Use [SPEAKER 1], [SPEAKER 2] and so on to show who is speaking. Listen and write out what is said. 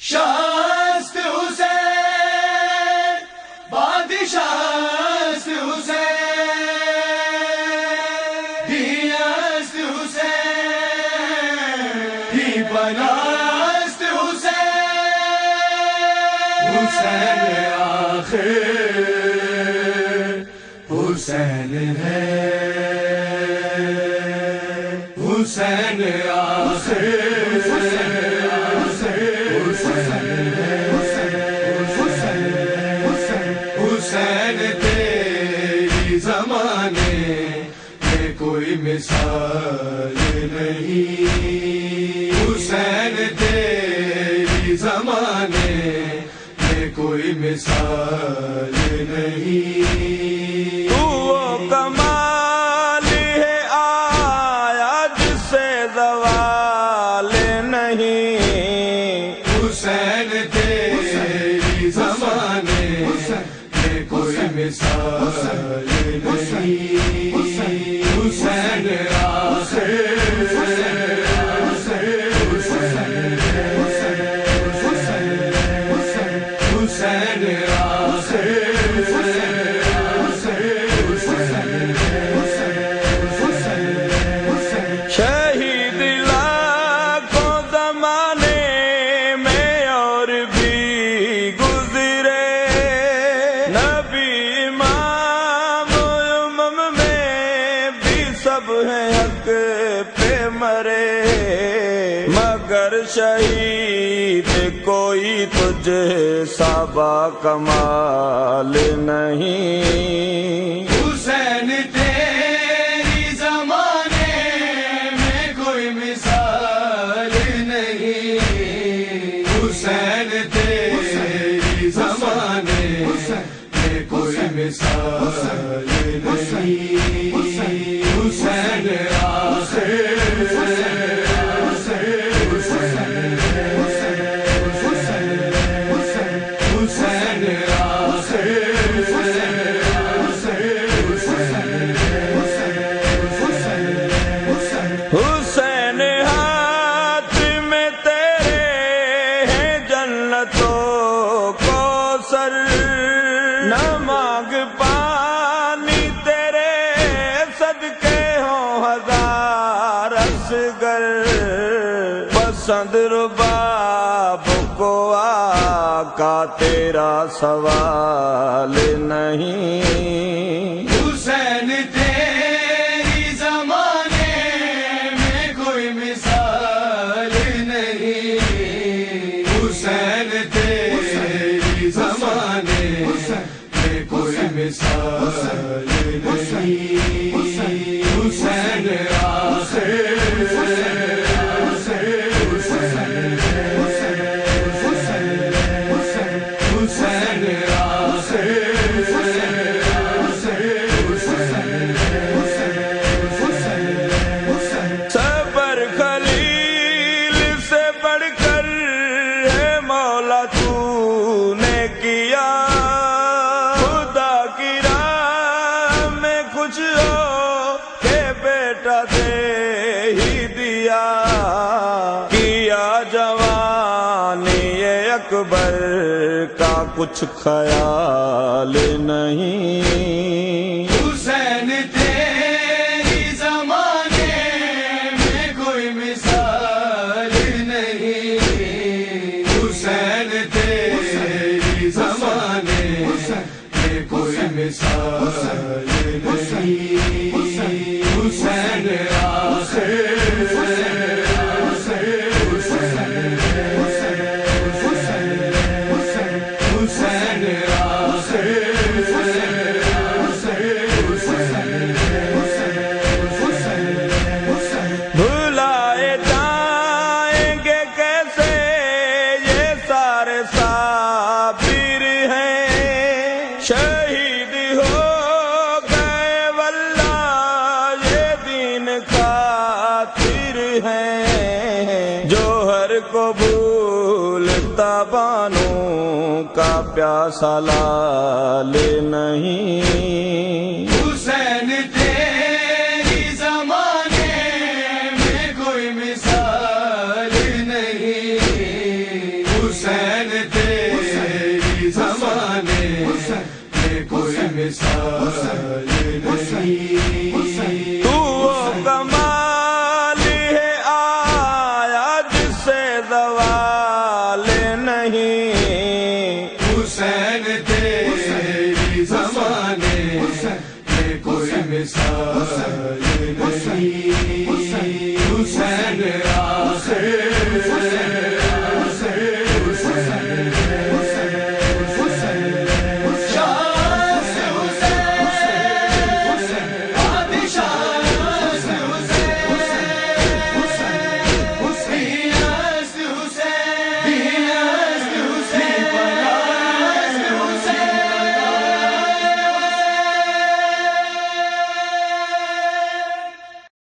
[SPEAKER 1] شاست حسین بادشاست حسین دیست حسین دی پناست حسین حسین آخر حسین ہے حسین آخر حسین تیری زمانے میں کوئی مثال نہیں حسین تیری زمانے میں کوئی مثال نہیں
[SPEAKER 2] تو وہ کمال ہے آیا جس سے زوال نہیں
[SPEAKER 1] حسین تیری زمانے کوئی مثال نہیں حسین آخر حسین آخر
[SPEAKER 2] شہید لاکھوں زمانے میں اور بھی گزرے نبی امام امم میں بھی سب ہیں حق پہ مرے مگر شہید کوئی تجھ سا با کمال نہیں
[SPEAKER 1] حسین تیری زمانے میں کوئی مثال نہیں حسین تیری زمانے میں کوئی مثال نہیں حسین آخر حسین آخر
[SPEAKER 2] حسین ہاتھ میں تیرے ہیں جنتوں کو سر نہ مانگ پانی تیرے صدقے ہوں ہزار اصغر پسند رباب کو آقا تیرا سوال نہیں
[SPEAKER 1] حسین تیری زمانے میں کوئی مثال نہیں حسین تیری زمانے میں کوئی مثال نہیں حسین آخر حسین آخر
[SPEAKER 2] صبر خلیل سے بڑھ کر ہے مولا تو نے کیا خدا کی راہ میں کچھ ہو کہ بیٹا دے ہی دیا کیا جوانی اکبر کا کچھ خیال نہیں
[SPEAKER 1] حسین تیری زمانے میں کوئی مثال نہیں حسین تیری زمانے میں کوئی مثال نہیں حسین آخر حسین آخر
[SPEAKER 2] بھلائے جائیں گے کیسے یہ سارے صابر ہیں شہید ہو گئے واللہ یہ دین خاطر ہیں جوہر کو بھولتا بانوں کا پیاسا لال نہیں
[SPEAKER 1] حسین تیری زمانے میں کوئی مثال نہیں حسین مثال نہیں،
[SPEAKER 2] تو وہ کمال ہے آیا جس سے زوال نہیں،
[SPEAKER 1] حسین تیری زمانے میں کوئی مثال نہیں، حسین آخر